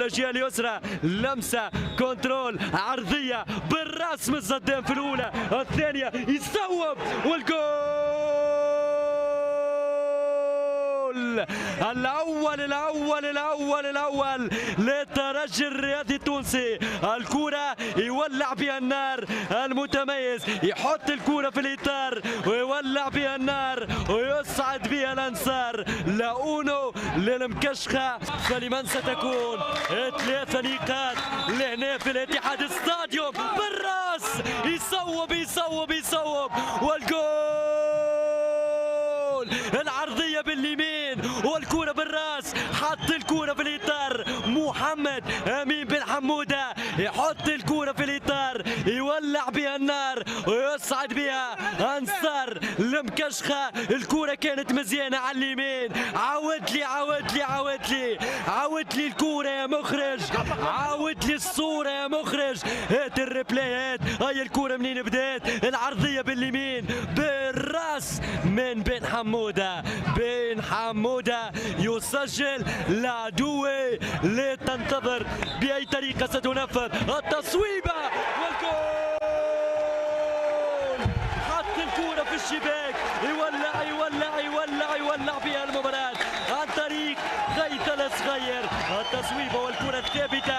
الجهه اليسرى، لمسه كنترول عرضيه بالراس من صدام في الاولى، الثانيه يصوب والجول الأول للترجي الرياضي التونسي. الكرة يولع بها النار المتميز، يحط الكرة في الإطار ويولع بها النار ويصعد بها الأنصار. لاونو للمكشخة، فلمن ستكون 3 نقاط لهنا في الاتحاد ستاديوم. بالراس يصوب والجول، العرضية باليمين والكرة بالراس، حط الكرة في الإطار. محمد أمين بن حمودة يحط الكرة في الإطار، يولع بها النار ويصعد بها أنصار المكشخة. الكرة كانت مزيانة على اليمين، عاود لي الكرة يا مخرج، عاود لي الصورة يا مخرج. هات الريبلايات، هاي الكرة منين بدات، العرضية باليمين بالراس من بن حمودة. بن حمودة يسجل. لا دوي لتنتظر بأي طريقة ستنفذ التصويبة والجول. حط الكرة في الشباك، يولع بها المباراة عن طريق غيث الصغير. التصويبة والكرة الثابتة